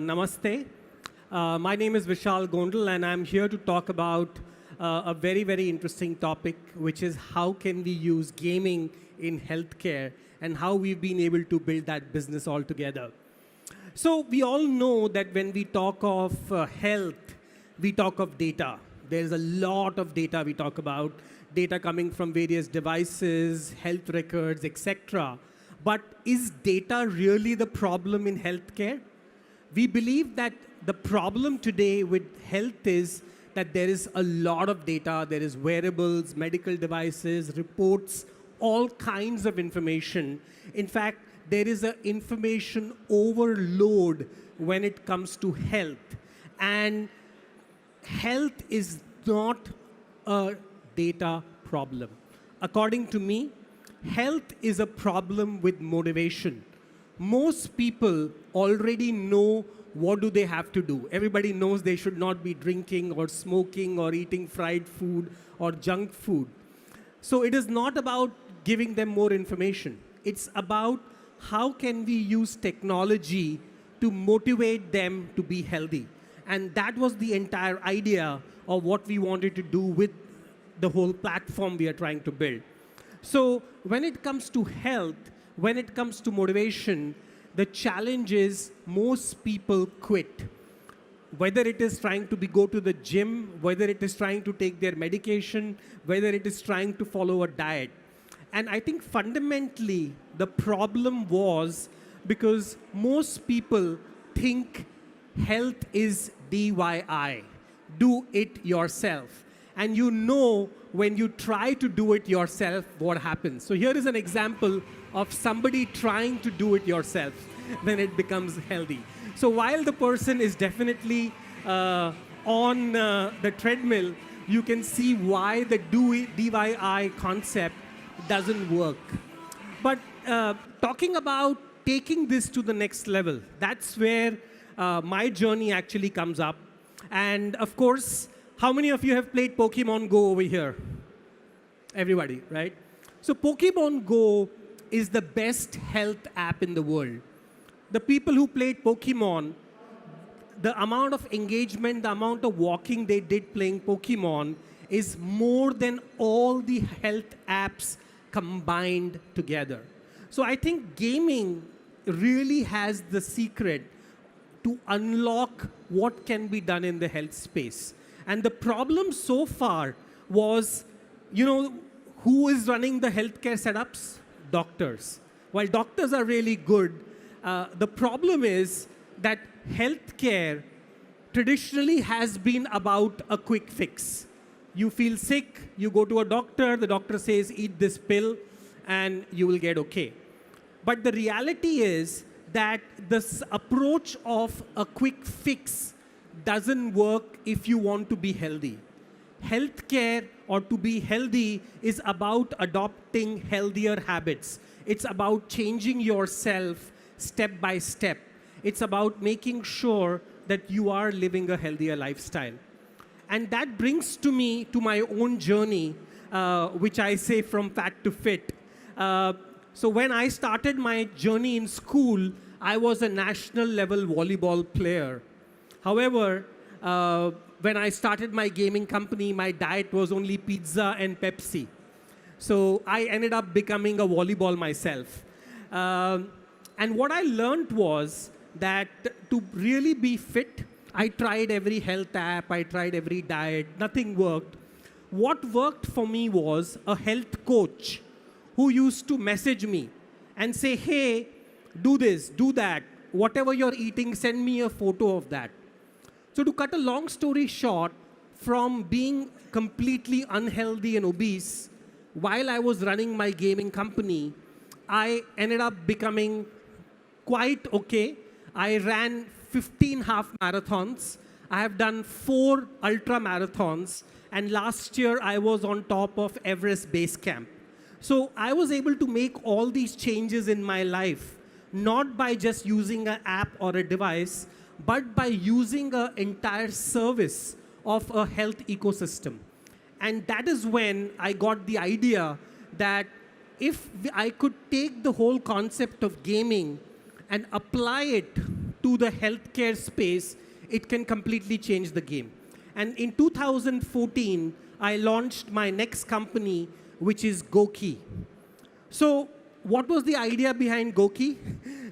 Namaste. My name is Vishal Gondal, and I'm here to talk about a very, very interesting topic, which is how can we use gaming in healthcare and how we've been able to build that business all together. So we all know that when we talk of health, we talk of data. There's a lot of data we talk about, data coming from various devices, health records, etc. But is data really the problem in healthcare? We believe that the problem today with health is that there is a lot of data. There is wearables, medical devices, reports, all kinds of information. In fact, there is an information overload when it comes to health. And health is not a data problem. According to me, health is a problem with motivation. Most people already know what do they have to do. Everybody knows they should not be drinking or smoking or eating fried food or junk food. So it is not about giving them more information. It's about how can we use technology to motivate them to be healthy. And that was the entire idea of what we wanted to do with the whole platform we are trying to build. So when it comes to health, when it comes to motivation, the challenge is most people quit. Whether it is trying to go to the gym, whether it is trying to take their medication, whether it is trying to follow a diet. And I think fundamentally, the problem was because most people think health is DIY, do it yourself. And you know when you try to do it yourself, what happens. So here is an example of somebody trying to do it yourself, then it becomes healthy. So while the person is definitely on the treadmill, you can see why the DIY concept doesn't work. But talking about taking this to the next level, that's where my journey actually comes up. And of course, how many of you have played Pokemon Go over here? Everybody, right? So Pokemon Go is the best health app in the world. The people who played Pokemon, the amount of engagement, the amount of walking they did playing Pokemon is more than all the health apps combined together. So I think gaming really has the secret to unlock what can be done in the health space. And the problem so far was, who is running the healthcare setups? Doctors. While doctors are really good, the problem is that healthcare traditionally has been about a quick fix. You feel sick, you go to a doctor, the doctor says, eat this pill, and you will get okay. But the reality is that this approach of a quick fix doesn't work if you want to be healthy. Healthcare or to be healthy is about adopting healthier habits. It's about changing yourself step by step. It's about making sure that you are living a healthier lifestyle. And that brings me to my own journey, which I say from fat to fit. So when I started my journey in school, I was a national level volleyball player. However, when I started my gaming company, my diet was only pizza and Pepsi. So I ended up becoming a volleyball myself. And what I learned was that to really be fit, I tried every health app, I tried every diet, nothing worked. What worked for me was a health coach who used to message me and say, hey, do this, do that, whatever you're eating, send me a photo of that. So to cut a long story short, from being completely unhealthy and obese, while I was running my gaming company, I ended up becoming quite okay. I ran 15 half marathons. I have done 4 ultra marathons. And last year, I was on top of Everest Base Camp. So I was able to make all these changes in my life, not by just using an app or a device, but by using an entire service of a health ecosystem. And that is when I got the idea that if I could take the whole concept of gaming and apply it to the healthcare space, it can completely change the game. And in 2014, I launched my next company, which is GOQii. So what was the idea behind GOQii?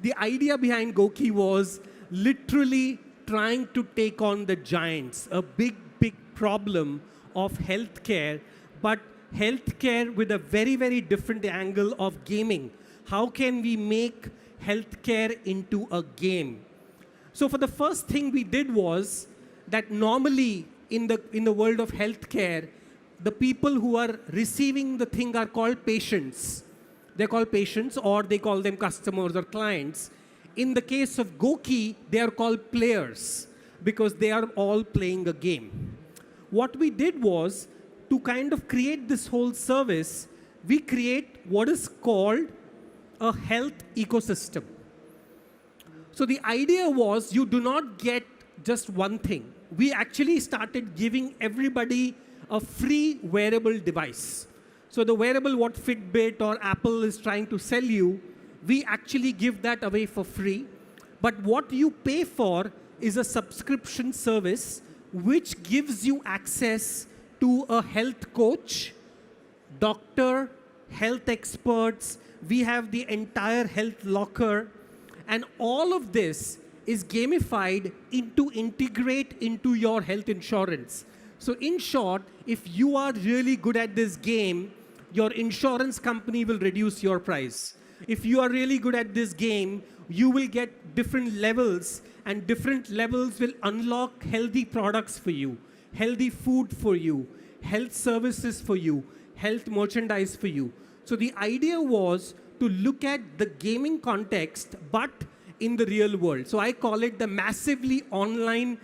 The idea behind GOQii was literally trying to take on the giants, a big, big problem of healthcare, but healthcare with a very, very different angle of gaming. How can we make healthcare into a game? So for the first thing we did was that normally in the world of healthcare, the people who are receiving the thing are called patients. They're called patients, or they call them customers or clients. In the case of GOQii, they are called players because they are all playing a game. What we did was, to kind of create this whole service, we create what is called a health ecosystem. So the idea was you do not get just one thing. We actually started giving everybody a free wearable device. So the wearable what Fitbit or Apple is trying to sell you, we actually give that away for free. But what you pay for is a subscription service which gives you access to a health coach, doctor, health experts. We have the entire health locker. And all of this is gamified to integrate into your health insurance. So in short, if you are really good at this game, your insurance company will reduce your price. If you are really good at this game, you will get different levels, and different levels will unlock healthy products for you, healthy food for you, health services for you, health merchandise for you. So the idea was to look at the gaming context, but in the real world. So I call it the massively online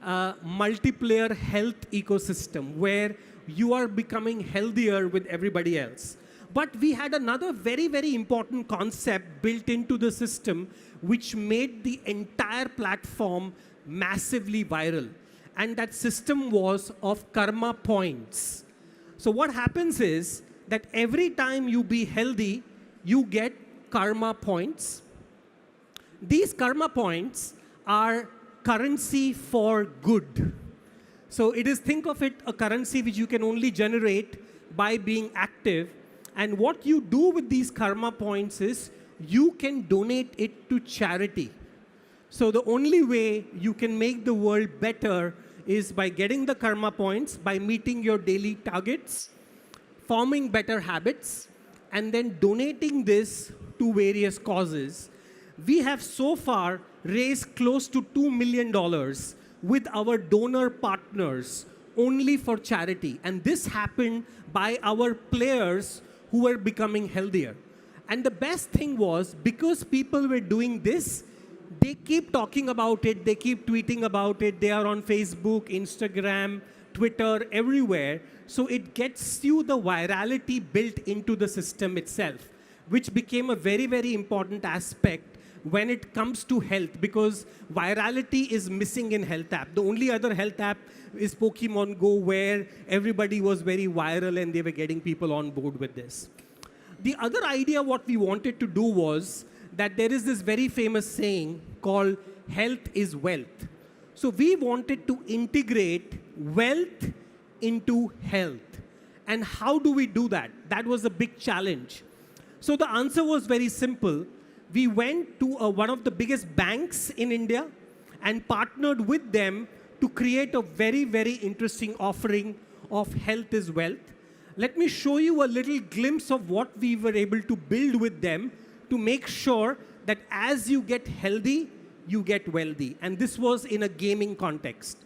multiplayer health ecosystem, where you are becoming healthier with everybody else. But we had another very, very important concept built into the system, which made the entire platform massively viral. And that system was of karma points. So what happens is that every time you be healthy, you get karma points. These karma points are currency for good. So it is, think of it, a currency which you can only generate by being active. And what you do with these karma points is you can donate it to charity. So the only way you can make the world better is by getting the karma points, by meeting your daily targets, forming better habits, and then donating this to various causes. We have so far raised close to $2 million with our donor partners only for charity. And this happened by our players who were becoming healthier. And the best thing was, because people were doing this, they keep talking about it, they keep tweeting about it, they are on Facebook, Instagram, Twitter, everywhere. So it gets you the virality built into the system itself, which became a very, very important aspect when it comes to health, because virality is missing in health app. The only other health app is Pokemon Go, where everybody was very viral and they were getting people on board with this. The other idea what we wanted to do was that there is this very famous saying called health is wealth. So we wanted to integrate wealth into health. And how do we do that? That was a big challenge. So the answer was very simple. We went to one of the biggest banks in India and partnered with them to create a very, very interesting offering of health is wealth. Let me show you a little glimpse of what we were able to build with them to make sure that as you get healthy, you get wealthy. And this was in a gaming context.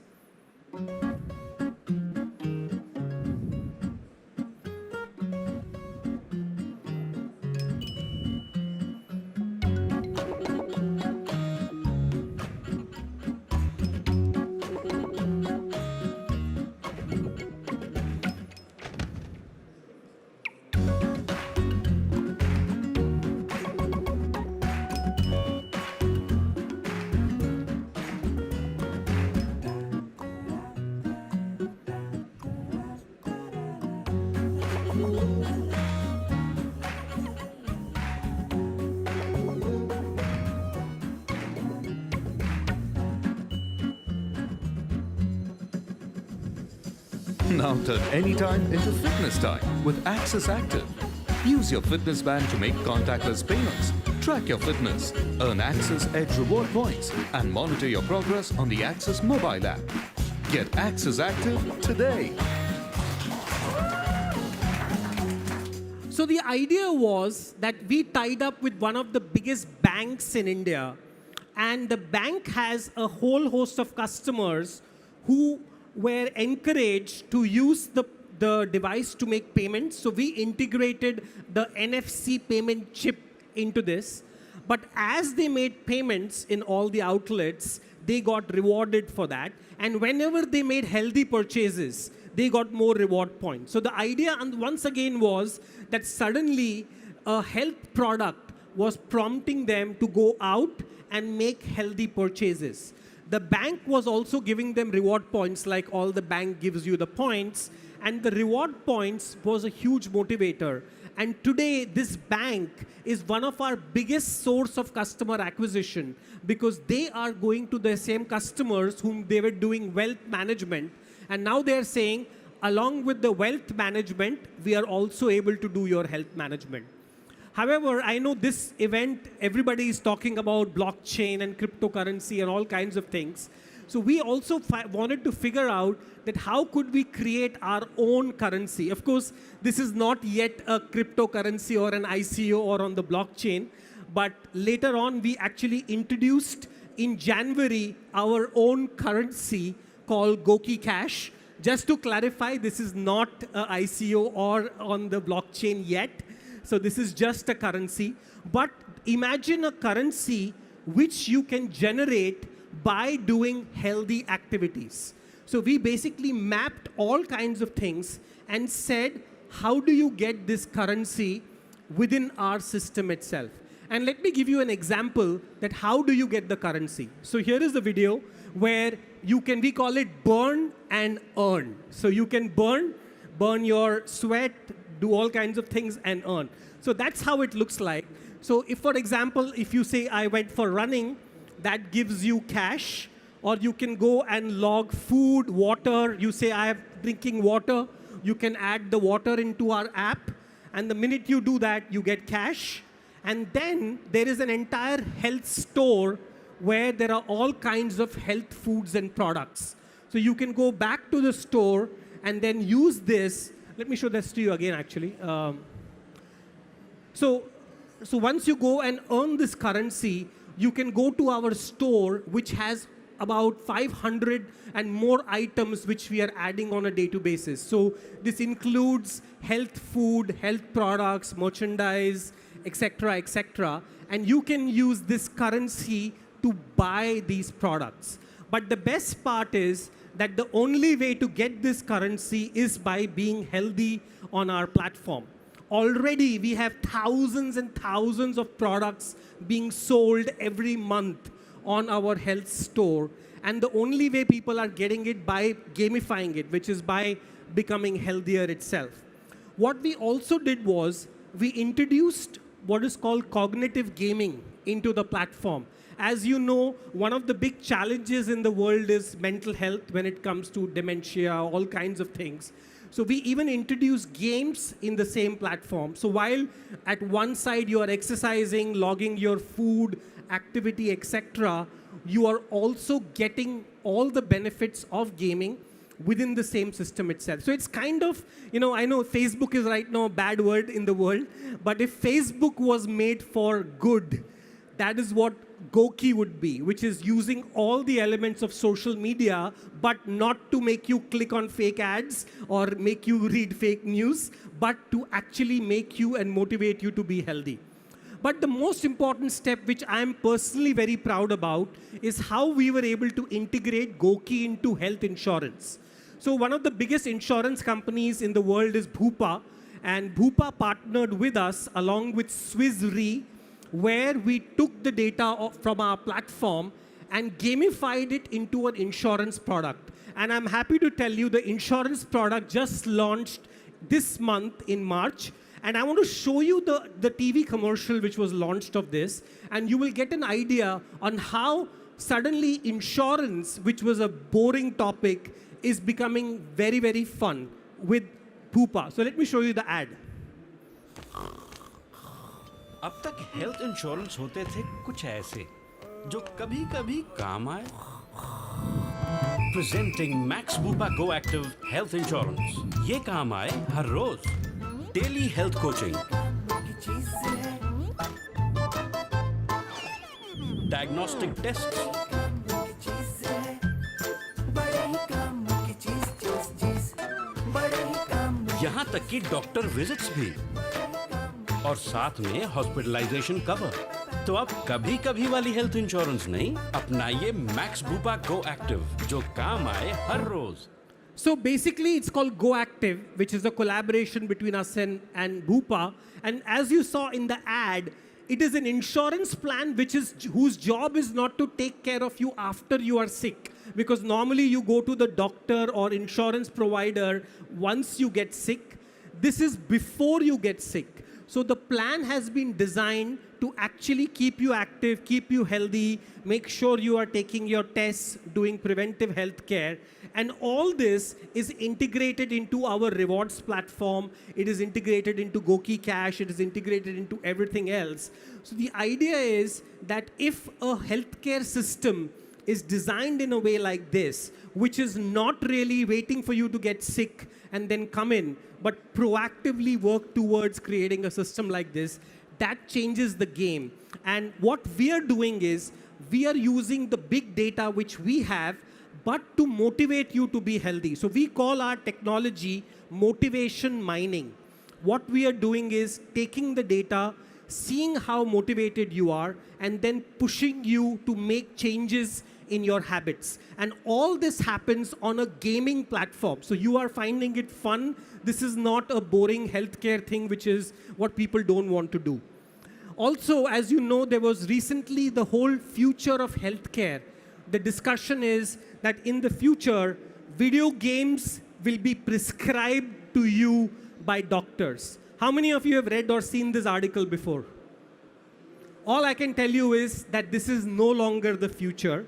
Now turn any time into fitness time with Axis Active. Use your fitness band to make contactless payments, track your fitness, earn Axis Edge reward points, and monitor your progress on the Axis mobile app. Get Axis Active today. So the idea was that we tied up with one of the biggest banks in India, and the bank has a whole host of customers who were encouraged to use the device to make payments. So we integrated the NFC payment chip into this. But as they made payments in all the outlets, they got rewarded for that. And whenever they made healthy purchases, they got more reward points. So the idea, and once again, was that suddenly a health product was prompting them to go out and make healthy purchases. The bank was also giving them reward points, like all the bank gives you the points. And the reward points was a huge motivator. And today, this bank is one of our biggest source of customer acquisition, because they are going to the same customers whom they were doing wealth management. And now they're saying, along with the wealth management, we are also able to do your health management. However, I know this event, everybody is talking about blockchain and cryptocurrency and all kinds of things. So we also wanted to figure out that how could we create our own currency. Of course, this is not yet a cryptocurrency or an ICO or on the blockchain, but later on we actually introduced in January our own currency called GOQii Cash. Just to clarify, this is not an ICO or on the blockchain yet. So this is just a currency. But imagine a currency which you can generate by doing healthy activities. So we basically mapped all kinds of things and said, how do you get this currency within our system itself? And let me give you an example that how do you get the currency. So here is the video where you can, we call it burn and earn. So you can burn your sweat, do all kinds of things and earn. So that's how it looks like. So if, for example, if you say I went for running, that gives you cash. Or you can go and log food, water. You say I am drinking water. You can add the water into our app. And the minute you do that, you get cash. And then there is an entire health store where there are all kinds of health foods and products. So you can go back to the store and then use this. Let me show this to you again, actually. So once you go and earn this currency, you can go to our store, which has about 500 and more items which we are adding on a day-to-day basis. So this includes health food, health products, merchandise, etc., etc. And you can use this currency to buy these products. But the best part is that the only way to get this currency is by being healthy on our platform. Already, we have thousands and thousands of products being sold every month on our health store. And the only way people are getting it by gamifying it, which is by becoming healthier itself. What we also did was we introduced what is called cognitive gaming into the platform. As you know, one of the big challenges in the world is mental health when it comes to dementia, all kinds of things. So we even introduce games in the same platform. So while at one side you are exercising, logging your food, activity, etc., you are also getting all the benefits of gaming within the same system itself. So it's kind of, I know Facebook is right now a bad word in the world, but if Facebook was made for good, that is what GOQii would be, which is using all the elements of social media, but not to make you click on fake ads or make you read fake news, but to actually make you and motivate you to be healthy. But the most important step, which I'm personally very proud about, is how we were able to integrate GOQii into health insurance. So one of the biggest insurance companies in the world is Bupa, and Bupa partnered with us along with Swiss Re, where we took the data from our platform and gamified it into an insurance product. And I'm happy to tell you the insurance product just launched this month in March. And I want to show you the TV commercial which was launched of this. And you will get an idea on how suddenly insurance, which was a boring topic, is becoming very, very fun with Bupa. So let me show you the ad. अब तक health insurance होते थे कुछ ऐसे जो कभी कभी काम आए. Presenting Max Bupa go active health insurance. ये काम आए हर रोज. Daily health coaching, diagnostic test, यहाँ तक कि डॉक्टर विजिट्स भी, और साथ में हॉस्पिटलाइजेशन कवर. तो अब कभी कभी वाली हेल्थ इंश्योरेंस नहीं, अपनाइए मैक्स बूपा गो एक्टिव जो काम आए हर रोज. So basically, it's called GOQii, which is a collaboration between us and Bupa. And as you saw in the ad, it is an insurance plan whose job is not to take care of you after you are sick. Because normally you go to the doctor or insurance provider once you get sick. This is before you get sick. So the plan has been designed to actually keep you active, keep you healthy, make sure you are taking your tests, doing preventive health care. And all this is integrated into our rewards platform. It is integrated into GOQii Cash. It is integrated into everything else. So the idea is that if a healthcare system is designed in a way like this, which is not really waiting for you to get sick and then come in, but proactively work towards creating a system like this, that changes the game. And what we are doing is, we are using the big data which we have, but to motivate you to be healthy. So we call our technology motivation mining. What we are doing is taking the data, seeing how motivated you are, and then pushing you to make changes in your habits. And all this happens on a gaming platform. So you are finding it fun. This is not a boring healthcare thing, which is what people don't want to do. Also, as you know, there was recently the whole future of healthcare. The discussion is that in the future, video games will be prescribed to you by doctors. How many of you have read or seen this article before? All I can tell you is that this is no longer the future.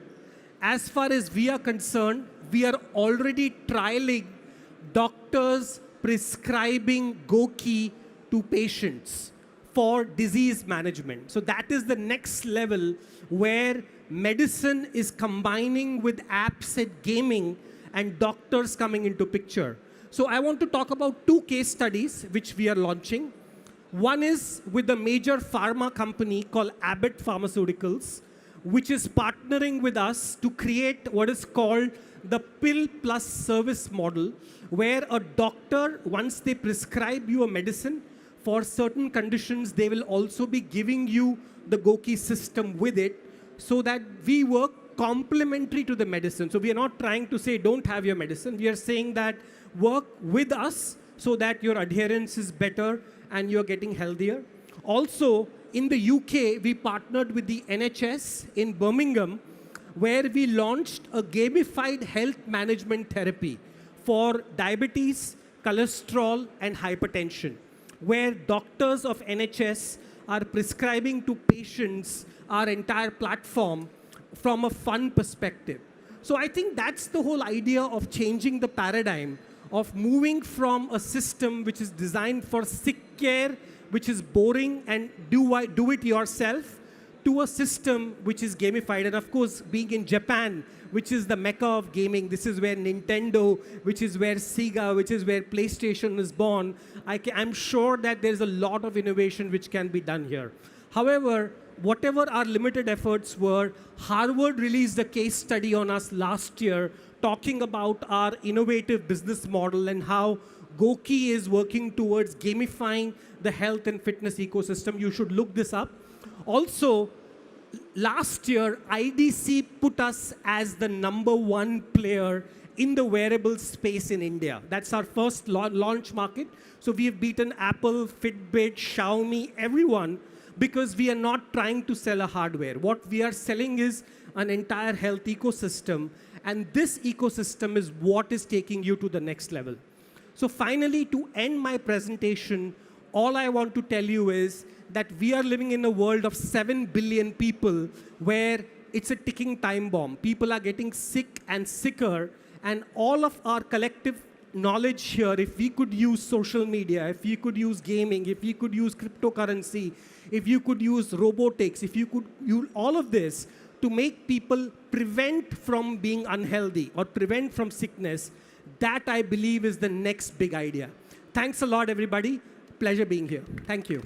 As far as we are concerned, we are already trialing doctors prescribing GOQii to patients for disease management. So that is the next level where medicine is combining with apps and gaming and doctors coming into picture. So I want to talk about two case studies which we are launching. One is with a major pharma company called Abbott Pharmaceuticals, which is partnering with us to create what is called the pill plus service model, where a doctor, once they prescribe you a medicine, for certain conditions, they will also be giving you the GOQii system with it, so that we work complementary to the medicine. So we are not trying to say, don't have your medicine. We are saying that work with us so that your adherence is better and you're getting healthier. Also, in the UK, we partnered with the NHS in Birmingham, where we launched a gamified health management therapy for diabetes, cholesterol, and hypertension, where doctors of NHS are prescribing to patients our entire platform from a fun perspective. So I think that's the whole idea of changing the paradigm, of moving from a system which is designed for sick care, which is boring and do it yourself, to a system which is gamified. And of course, being in Japan, which is the mecca of gaming, this is where Nintendo, which is where Sega, which is where PlayStation is born, I'm sure that there's a lot of innovation which can be done here. However, whatever our limited efforts were, Harvard released a case study on us last year talking about our innovative business model and how GOQii is working towards gamifying the health and fitness ecosystem. You should look this up. Also, last year, IDC put us as the #1 player in the wearable space in India. That's our first launch market. So we have beaten Apple, Fitbit, Xiaomi, everyone, because we are not trying to sell a hardware. What we are selling is an entire health ecosystem, and this ecosystem is what is taking you to the next level. So finally, to end my presentation, all I want to tell you is that we are living in a world of 7 billion people where it's a ticking time bomb. People are getting sick and sicker, And all of our collective knowledge here, if we could use social media, if we could use gaming, if we could use cryptocurrency, if you could use robotics, if you could use all of this to make people prevent from being unhealthy or prevent from sickness, that I believe is the next big idea. Thanks a lot, everybody. Pleasure being here. Thank you.